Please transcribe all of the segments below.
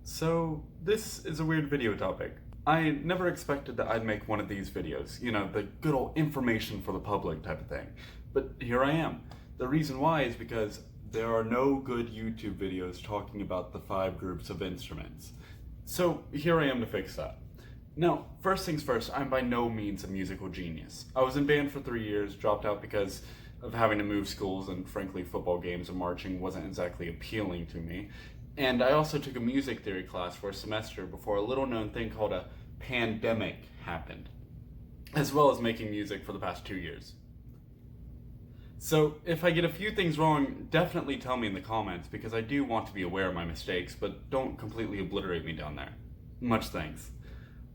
So, this is a weird video topic. I never expected that I'd make one of these videos, the good old information for the public type of thing. But here I am. The reason why is because there are no good YouTube videos talking about the 5 groups of instruments. So, here I am to fix that. Now, first things first, I'm by no means a musical genius. I was in band for 3 years, dropped out because of having to move schools, and frankly, football games and marching wasn't exactly appealing to me. And I also took a music theory class for a semester before a little known thing called a pandemic happened, as well as making music for the past 2 years. So if I get a few things wrong, definitely tell me in the comments, because I do want to be aware of my mistakes, but don't completely obliterate me down there. Much thanks.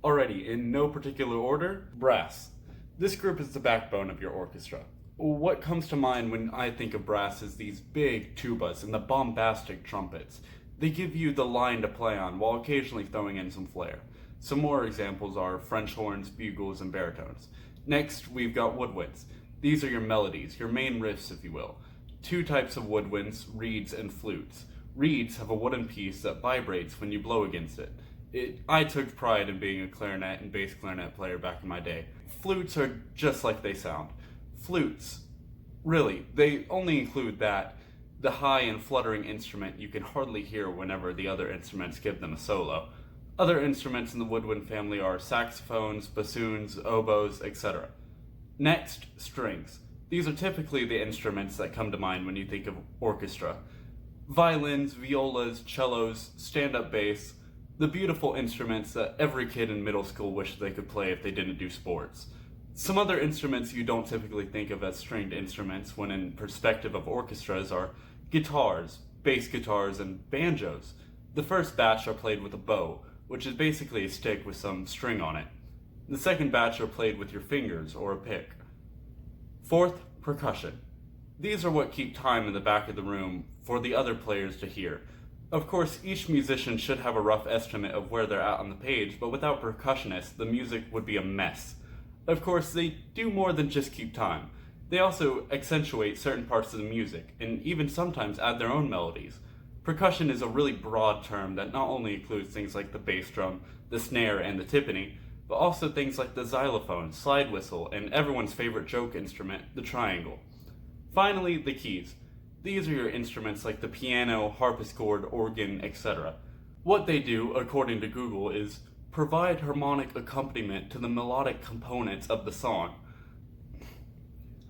Alrighty, in no particular order, brass. This group is the backbone of your orchestra. What comes to mind when I think of brass is these big tubas and the bombastic trumpets. They give you the line to play on while occasionally throwing in some flair. Some more examples are French horns, bugles, and baritones. Next, we've got woodwinds. These are your melodies, your main riffs, if you will. 2 types of woodwinds, reeds and flutes. Reeds have a wooden piece that vibrates when you blow against it. I took pride in being a clarinet and bass clarinet player back in my day. Flutes are just like they sound. Flutes, really, they only include that, the high and fluttering instrument you can hardly hear whenever the other instruments give them a solo. Other instruments in the woodwind family are saxophones, bassoons, oboes, etc. Next, strings. These are typically the instruments that come to mind when you think of orchestra. Violins, violas, cellos, stand-up bass, the beautiful instruments that every kid in middle school wished they could play if they didn't do sports. Some other instruments you don't typically think of as stringed instruments when in perspective of orchestras are guitars, bass guitars, and banjos. The first batch are played with a bow, which is basically a stick with some string on it. The second batch are played with your fingers or a pick. Fourth, percussion. These are what keep time in the back of the room for the other players to hear. Of course, each musician should have a rough estimate of where they're at on the page, but without percussionists, the music would be a mess. Of course, they do more than just keep time. They also accentuate certain parts of the music, and even sometimes add their own melodies. Percussion is a really broad term that not only includes things like the bass drum, the snare, and the timpani, but also things like the xylophone, slide whistle, and everyone's favorite joke instrument, the triangle. Finally, the keys. These are your instruments like the piano, harpsichord, organ, etc. What they do, according to Google, is provide harmonic accompaniment to the melodic components of the song.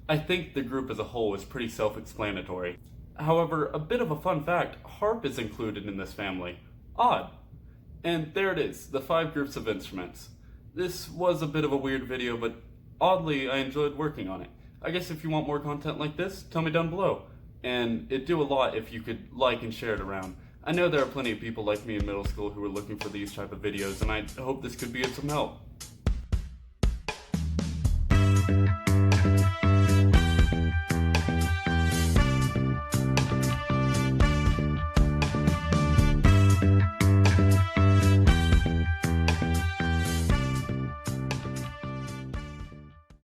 I think the group as a whole is pretty self-explanatory. However, a bit of a fun fact, harp is included in this family. Odd. And there it is, the 5 groups of instruments. This was a bit of a weird video, but oddly I enjoyed working on it. I guess if you want more content like this, tell me down below. And it'd do a lot if you could like and share it around. I know there are plenty of people like me in middle school who are looking for these type of videos, and I hope this could be of some help.